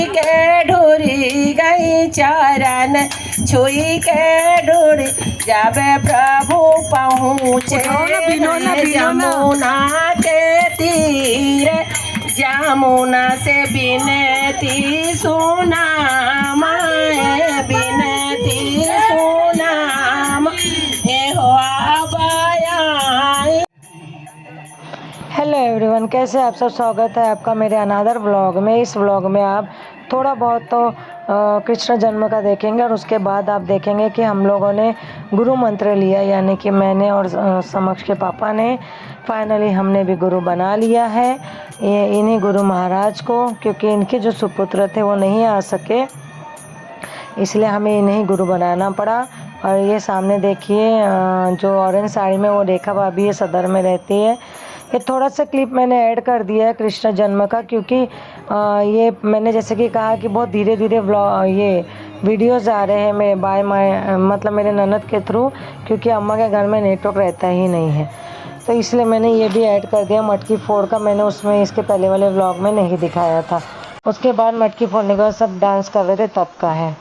छुई के ढूरी गई चरण छुई के ढूरी जाबे प्रभु पहुँचे जमुना के तीर जमुना से बिनती सुना माए बिनती सुना हो हेलो एवरीवन, कैसे आप सब। स्वागत है आपका मेरे अनादर व्लॉग में। इस व्लॉग में आप थोड़ा बहुत तो कृष्ण जन्म का देखेंगे और उसके बाद आप देखेंगे कि हम लोगों ने गुरु मंत्र लिया, यानी कि मैंने और समक्ष के पापा ने फाइनली हमने भी गुरु बना लिया है इन्हीं गुरु महाराज को, क्योंकि इनके जो सुपुत्र थे वो नहीं आ सके, इसलिए हमें इन्हीं गुरु बनाना पड़ा। और ये सामने देखिए जो ऑरेंज साड़ी में वो रेखा भाभी है, सदर में रहती है। ये थोड़ा सा क्लिप मैंने ऐड कर दिया है कृष्ण जन्म का, क्योंकि ये मैंने जैसे कि कहा कि बहुत धीरे धीरे ये वीडियोस आ रहे हैं मेरे मतलब मेरे ननद के थ्रू, क्योंकि अम्मा के घर में नेटवर्क रहता ही नहीं है, तो इसलिए मैंने ये भी ऐड कर दिया। मटकी फोड़ का मैंने उसमें इसके पहले वाले व्लॉग में नहीं दिखाया था। उसके बाद मटकी फोड़ने के बाद सब डांस कर रहे थे, तब का है।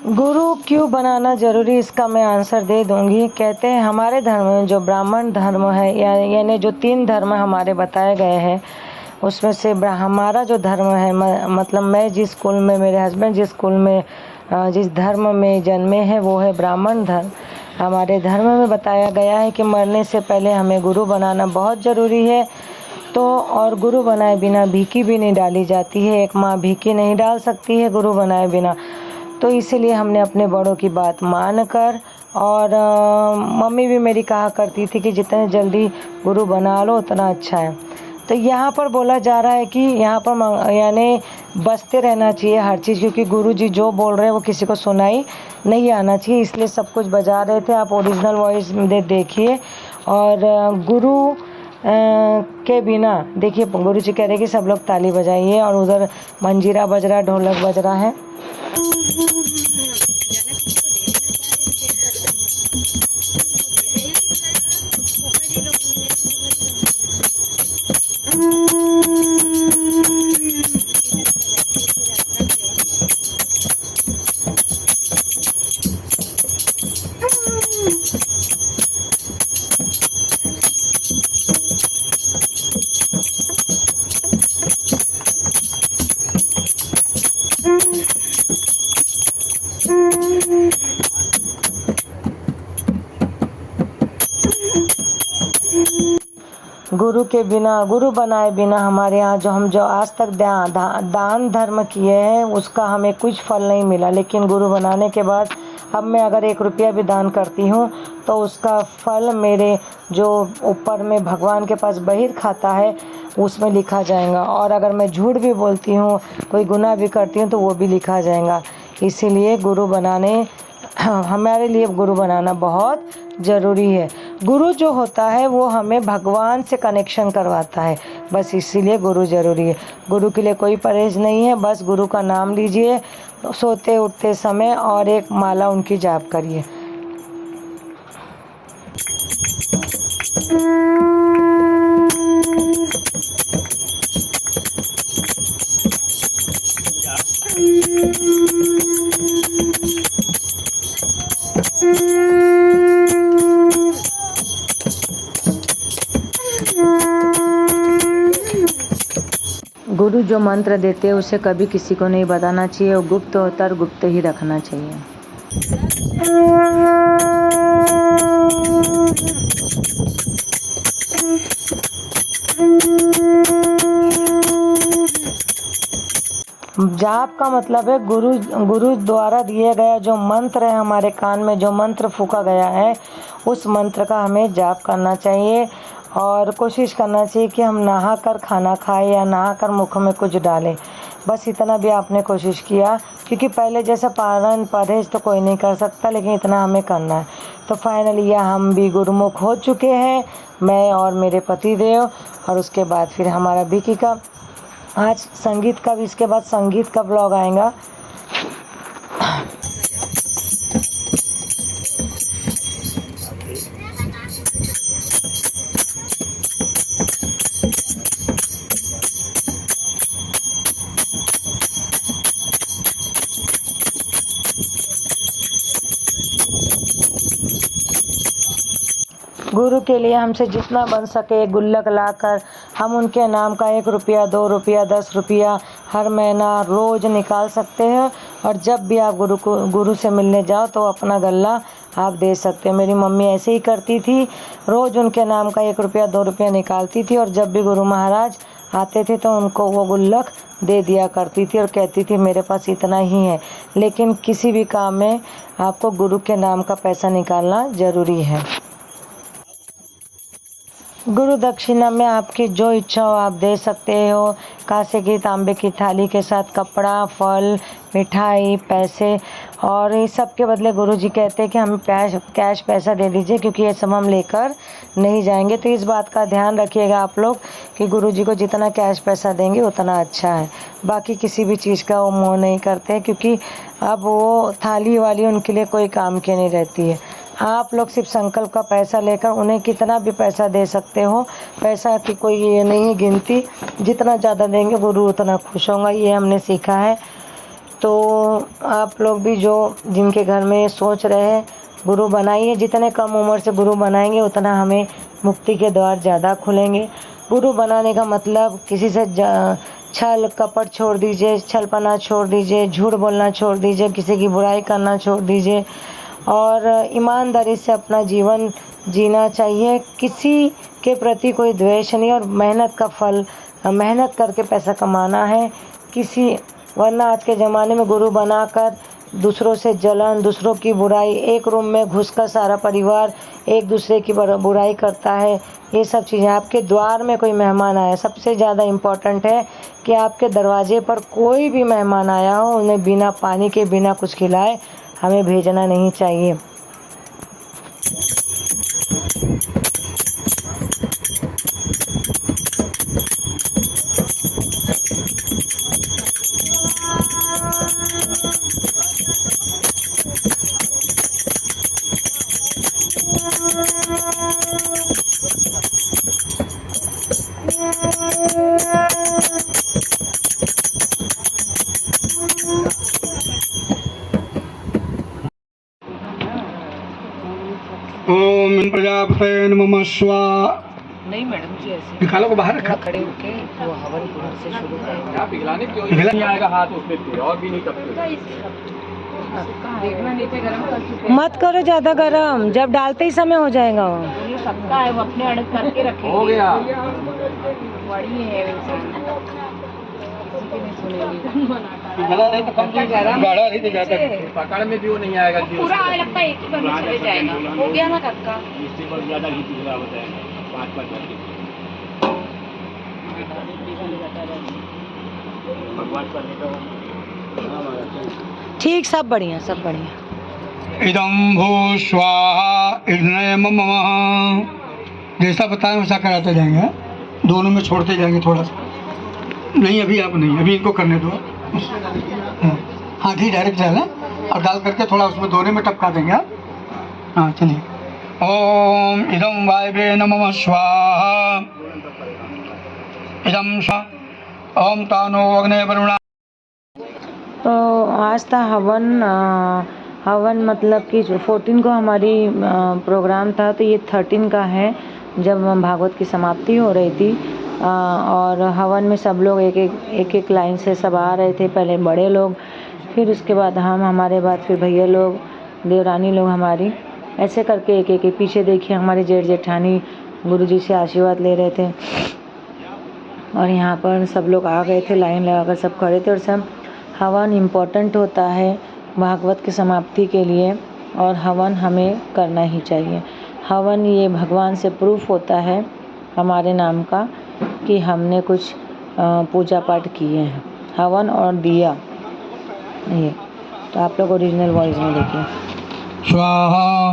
गुरु क्यों बनाना ज़रूरी, इसका मैं आंसर दे दूंगी। कहते हैं हमारे धर्म में जो ब्राह्मण धर्म है, यानी जो 3 धर्म हमारे बताए गए हैं, उसमें से हमारा जो धर्म है, मतलब मैं जिस स्कूल में, मेरे हस्बैंड जिस स्कूल में, जिस धर्म में जन्मे हैं, वो है ब्राह्मण धर्म। हमारे धर्म में बताया गया है कि मरने से पहले हमें गुरु बनाना बहुत ज़रूरी है। तो और गुरु बनाए बिना भीखी भी नहीं डाली जाती है। एक माँ भीखी नहीं डाल सकती है गुरु बनाए बिना। तो इसीलिए हमने अपने बड़ों की बात मान कर, और मम्मी भी मेरी कहा करती थी कि जितने जल्दी गुरु बना लो उतना अच्छा है। तो यहाँ पर बोला जा रहा है कि यहाँ पर यानी बजते रहना चाहिए हर चीज़, क्योंकि गुरु जी जो बोल रहे हैं वो किसी को सुनाई नहीं आना चाहिए, इसलिए सब कुछ बजा रहे थे। आप ओरिजिनल वॉइस देखिए। और गुरु के बिना देखिए, गुरु जी कह रहे हैं कि सब लोग ताली बजाइए, और उधर मंजीरा बज रहा है, ढोलक बज रहा है। गुरु के बिना, गुरु बनाए बिना हमारे यहाँ जो आज तक दान धर्म किए हैं उसका हमें कुछ फल नहीं मिला, लेकिन गुरु बनाने के बाद अब मैं अगर 1 रुपया भी दान करती हूँ तो उसका फल मेरे जो ऊपर में भगवान के पास बहिर खाता है उसमें लिखा जाएगा। और अगर मैं झूठ भी बोलती हूँ, कोई गुनाह भी करती हूँ, तो वो भी लिखा जाएगा। इसीलिए गुरु बनाने, हमारे लिए गुरु बनाना बहुत ज़रूरी है। गुरु जो होता है वो हमें भगवान से कनेक्शन करवाता है, बस इसीलिए गुरु ज़रूरी है। गुरु के लिए कोई परहेज नहीं है, बस गुरु का नाम लीजिए सोते उठते समय, और एक माला उनकी जाप करिए। गुरु जो मंत्र देते हैं उसे कभी किसी को नहीं बताना चाहिए, वो गुप्त होता है और गुप्त ही रखना चाहिए। जाप का मतलब है गुरु द्वारा दिए गया जो मंत्र है, हमारे कान में जो मंत्र फूका गया है उस मंत्र का हमें जाप करना चाहिए। और कोशिश करना चाहिए कि हम नहा कर खाना खाएं या नहा कर मुख में कुछ डालें, बस इतना भी आपने कोशिश किया, क्योंकि पहले जैसा पालन परहेज तो कोई नहीं कर सकता, लेकिन इतना हमें करना है। तो फाइनली यह हम भी गुरुमुख हो चुके हैं, मैं और मेरे पति देव। और उसके बाद फिर हमारा विकी का आज संगीत का भी, इसके बाद संगीत का ब्लॉग आएगा। गुरु के लिए हमसे जितना बन सके गुल्लक लाकर हम उनके नाम का 1 रुपया, 2 रुपया, 10 रुपया हर महीना रोज़ निकाल सकते हैं। और जब भी आप गुरु से मिलने जाओ तो अपना गल्ला आप दे सकते हैं। मेरी मम्मी ऐसे ही करती थी, रोज़ उनके नाम का 1 रुपया, 2 रुपया निकालती थी और जब भी गुरु महाराज आते थे तो उनको वो गुल्लक दे दिया करती थी और कहती थी मेरे पास इतना ही है। लेकिन किसी भी काम में आपको गुरु के नाम का पैसा निकालना ज़रूरी है। गुरु दक्षिणा में आपकी जो इच्छा हो आप दे सकते हो। कांसे की तांबे की थाली के साथ कपड़ा, फल, मिठाई, पैसे, और इस सब के बदले गुरु जी कहते हैं कि हमें कैश पैसा दे दीजिए, क्योंकि ये सब हम लेकर नहीं जाएंगे। तो इस बात का ध्यान रखिएगा आप लोग कि गुरु जी को जितना कैश पैसा देंगे उतना अच्छा है। बाकी किसी भी चीज़ का वो मोह नहीं करते, क्योंकि अब वो थाली वाली उनके लिए कोई काम की नहीं रहती है। आप लोग सिर्फ संकल्प का पैसा लेकर उन्हें कितना भी पैसा दे सकते हो। पैसा की कोई ये नहीं गिनती, जितना ज़्यादा देंगे गुरु उतना खुश होगा, ये हमने सीखा है। तो आप लोग भी जो जिनके घर में सोच रहे हैं गुरु बनाइए, जितने कम उम्र से गुरु बनाएंगे उतना हमें मुक्ति के द्वार ज़्यादा खुलेंगे। गुरु बनाने का मतलब किसी से छल कपट छोड़ दीजिए, छलपना छोड़ दीजिए, झूठ बोलना छोड़ दीजिए, किसी की बुराई करना छोड़ दीजिए और ईमानदारी से अपना जीवन जीना चाहिए। किसी के प्रति कोई द्वेष नहीं और मेहनत का फल मेहनत करके पैसा कमाना है। वरना आज के ज़माने में गुरु बनाकर दूसरों से जलन, दूसरों की बुराई, एक रूम में घुसकर सारा परिवार एक दूसरे की बुराई करता है। ये सब चीज़ें, आपके द्वार में कोई मेहमान आया, सबसे ज़्यादा इम्पोर्टेंट है कि आपके दरवाजे पर कोई भी मेहमान आया हो उन्हें बिना पानी के, बिना कुछ खिलाए हमें भेजना नहीं चाहिए। ओम प्रजापते नमः स्वाहा। नहीं मैडम जी, ऐसे निकालो को बाहर रखा। खड़े होके वो हवन कुंड से शुरू करेंगे। आप पिघलाने क्यों नहीं आएगा हाथ उसमें, फिर और भी नहीं करते। देखना नीचे गरम कर चुके मत करो ज़्यादा गरम, जब डालते ही समय हो जाएगा वो। हैं। सबका है, वो अपने अड़क करके रखे हो गया। बड़ी है इंसान, किसी की नहीं सुनेगी। पिघला नहीं तो कम गाढ़ा नहीं तो जाता, पकड़ में भी वो नहीं आएगा। पूरा लगता है एक ही बार में चले जाएगा। हो गया ना कक्का। इससे पर ज्यादा ही पिघला होता है, 5-5 भगवान करने का। ठीक, सब बढ़िया, सब बढ़िया। इदम भू स्वाहा इदनय मम। जैसा बताएं वैसा कराते जाएंगे, दोनों में छोड़ते जाएंगे थोड़ा सा। नहीं अभी आप नहीं, अभी इनको करने दो। हाँ घी डायरेक्ट डालें और डाल करके थोड़ा उसमें दोने में टपका देंगे आप। हाँ चलिए। ओम इदम वायवे नमः स्वाहा इदम स्वाहा ओम तानो अग्ने वरुणा। तो आज था हवन मतलब कि 14 को हमारी प्रोग्राम था, तो ये 13 का है जब भागवत की समाप्ति हो रही थी। और हवन में सब लोग एक एक लाइन से सब आ रहे थे, पहले बड़े लोग, फिर उसके बाद हमारे बाद फिर भैया लोग, देवरानी लोग हमारी, ऐसे करके एक एक पीछे देखिए हमारे जेठ जेठानी गुरुजी से आशीर्वाद ले रहे थे। और यहाँ पर सब लोग आ गए थे, लाइन लगाकर सब खड़े थे। और सब हवन इम्पोर्टेंट होता है भागवत की समाप्ति के लिए और हवन हमें करना ही चाहिए। हवन ये भगवान से प्रूफ होता है हमारे नाम का कि हमने कुछ पूजा पाठ किए हैं। हवन और दिया, ये तो आप लोग ओरिजिनल वॉइस में देखिए। स्वाहा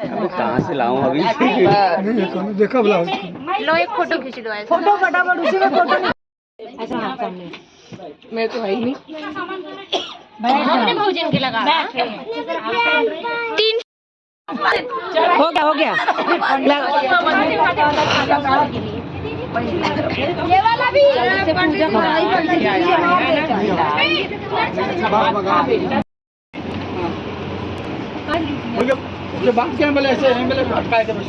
कहाँ से लाऊं अभी? नहीं देखा ब्लाउज लो एक फोटो खींच दो ऐसे। फोटो फटाफट उसी में फोटो ऐसा हाथ सामने मैं तो है ही नहीं। अपने भोजन के लगा तीन हो गया ये वाला भी जो बात क्या बोले ऐसे हैं बोले अटकाए थे बस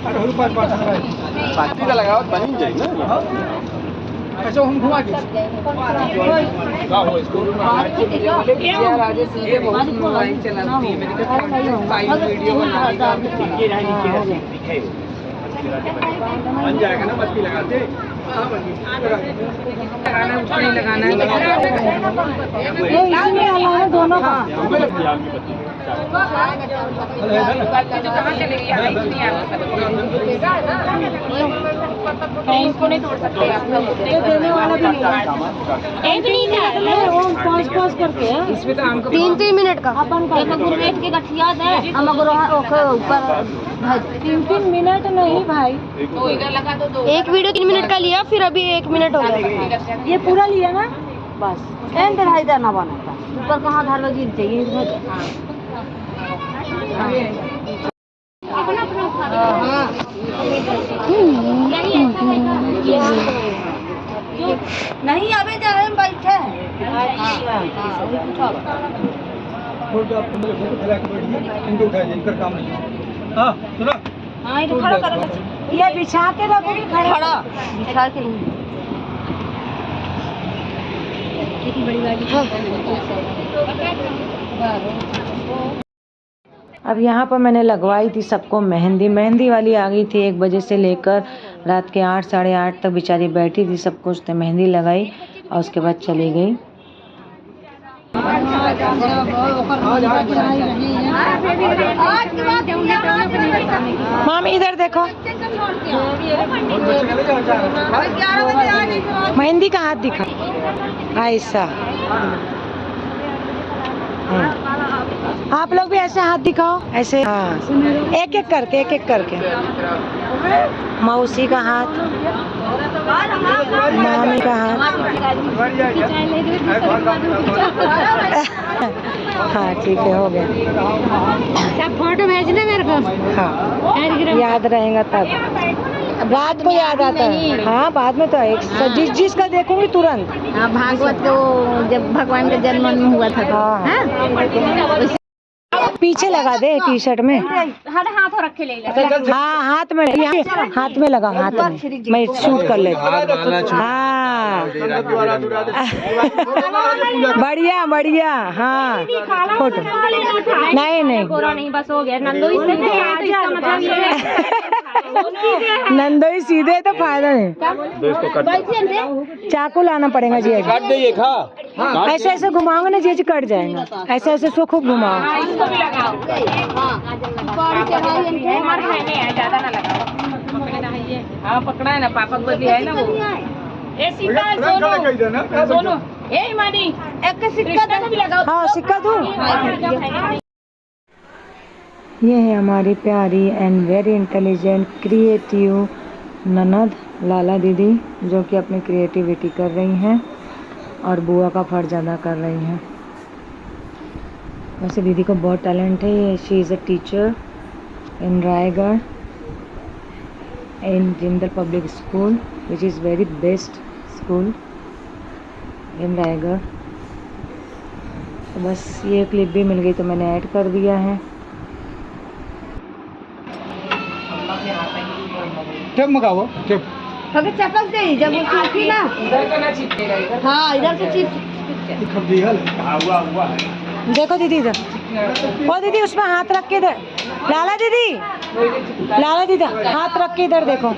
अरे हुई पास पार्टी का लगाओ बनी जाए ना। ऐसे हम घुमा के ये बहुत मोबाइल चलाती है मैंने कहा वीडियो बन जाएगा ना बत्ती लगाते लगाना उसको नहीं लगाना है दोनों का जो कहाँ चले गई नहीं आ इसको नहीं तोड़ सकते देने वाला भी नहीं एक नहीं था पॉज करके इसमें तो हमको 3 मिनट का गुरुवेट के गठिया है हम ऊपर 3 मिनट नहीं भाई तो इधर लगा दो एक वीडियो 3 मिनट का लिया फिर अभी 1 मिनट हो गया। ये पूरा लिया ना बस एंड ढाई देना बना था ऊपर कहाँ धार लगी चाहिए नहीं अबे जाए बैठे इनको उठाइए इनका काम नहीं है। हाँ सुना हाँ ये खड़ा करो ये बिछा के रखोगे खड़ा बिछा के नहीं अब यहाँ पर मैंने लगवाई थी सबको मेहंदी वाली आ गई थी 1 बजे से लेकर रात के 8 साढ़े 8 तक बेचारी बैठी थी सबको उसने मेहंदी लगाई और उसके बाद चली गई। मामी इधर देखो मेहंदी का हाथ दिखा ऐसा आप लोग भी ऐसे हाथ दिखाओ ऐसे हाँ एक एक करके मौसी का हाथ मामी का हाथ हाँ ठीक है हो गया सब फोटो भेजना मेरे को। हाँ याद रहेगा तब रात को याद आता है हाँ बाद में तो एक जिसका देखूंगी तुरंत। हाँ भागवत को जब भगवान का जन्म हुआ था हाँ पीछे लगा दे टी शर्ट में हर हाथ रखे ले हाँ हाथ में लगा हाथ में मैं शूट कर लेती हाँ बढ़िया हाँ फोटो नहीं नहीं बस हो गया नंदोई सीधे तो फायदा नहीं चाकू लाना पड़ेगा जी काट दे ये खा ऐसे ऐसे घुमाओगे ना जी कट जाएगा ऐसे ऐसे इसको खूब घुमाओ ज्यादा ना लगाओ हाँ पकड़ा है ना पापा को है ना वो ए सिक्का सोनू ए मानी एक सिक्का भी लगाओ हाँ सिक्का दूँ। ये है हमारी प्यारी एंड वेरी इंटेलिजेंट क्रिएटिव ननद लाला दीदी जो कि अपनी क्रिएटिविटी कर रही हैं और बुआ का फर्ज अदा कर रही हैं। वैसे दीदी को बहुत टैलेंट है। She is a teacher in Raigarh in Jindal public school which is very best school इन रायगढ़। तो बस ये क्लिप भी मिल गई तो मैंने ऐड कर दिया है। टेप मंगाओ टेप अगर चपक दे जब वो सूखी ना इधर का ना चिपकेगा इधर हाँ इधर से चिप खब्दी है देखो दीदी इधर ओ दीदी उसमें हाथ रख के इधर लाला दीदी हाथ रख के इधर देखो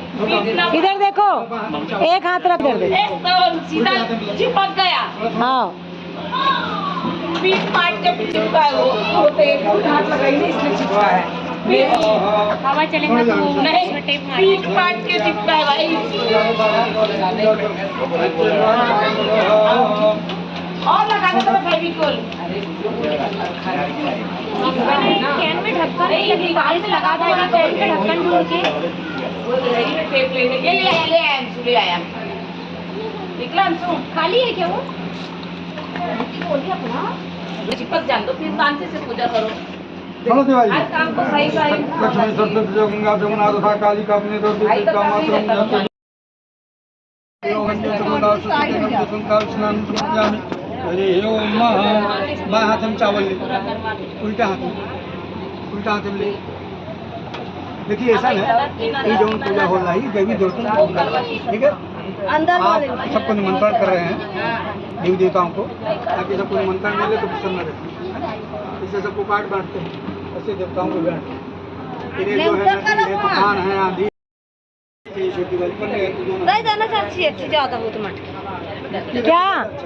एक हाथ रख इधर सीधा चिपक गया हाँ पीठ पाट के चिपका है वो तो एक हाथ लगाई नहीं इसलिए चिपका है हवा चलेगा तो नहीं पीठ पाट के चिपका है भाई और लगा दो फेविकोल। कैन में ढक्कन नहीं लगी, बाल में लगा देगा कैन में ढक्कन ढूंढ के। टेप ले आया अंशु, ले आया। निकला अंशु। खाली है क्या वो? चिपक जान दो, फिर शांति से पूजा करो। चलो दिवाली हर काम को सही सही। लक्ष्मी सरस्वती जो गंगा जमुना तथा काली का अपने तो भाई तो काफी रहता है। अरे ओम बाएं हाथ में चावल ले, उल्टा हाथ में ले। देखिए ऐसा है ये जो पूजा हो रही है देवी देवता, ठीक है। अंदर आप सबको निमंत्रण कर रहे हैं देवी देवताओं को, ताकि सबको निमंत्रण मिले तो प्रसन्न रहे। इससे सबको काट बांटते हैं, ऐसे देवताओं को बांटते हैं। इन्हें जो है तूफान है, आंधी, छोटी वाली पन्ने है, तो दोनों नहीं देना चाची, अच्छी ज्यादा वो तो मटकी। क्या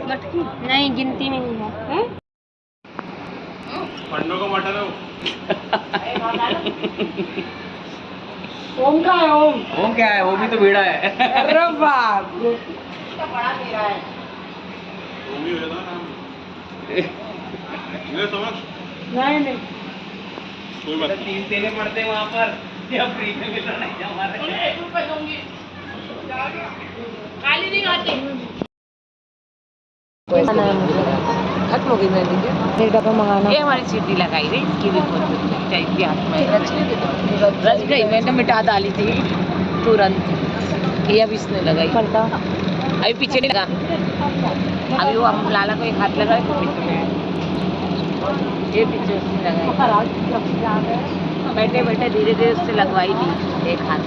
मटकी नहीं गिनती में नहीं है। पंडों को मटा दो। ओम का है ओम। वो क्या है, वो भी तो बेड़ा है। अरे बाप नहीं नहीं 3 तेले पड़ते वहाँ पर, या फ्री में मिल रहा नहीं हमारे। खाली नहीं आते। खत्म हो गई मेहंदी, एक डब्बा मंगाना। ये हमारी सीटी लगाई रही, इसकी भी बहुत चाहिए हाथ में। रच गई, मैंने मिटा डाली थी तुरंत, ये अब इसने लगाई। पलटा अभी पीछे नहीं लगा, अभी वो हम लाला को एक हाथ लगाए तो पीछे में, ये पीछे उसने लगाई। बैठे बैठे धीरे धीरे उससे लगवाई थी एक हाथ।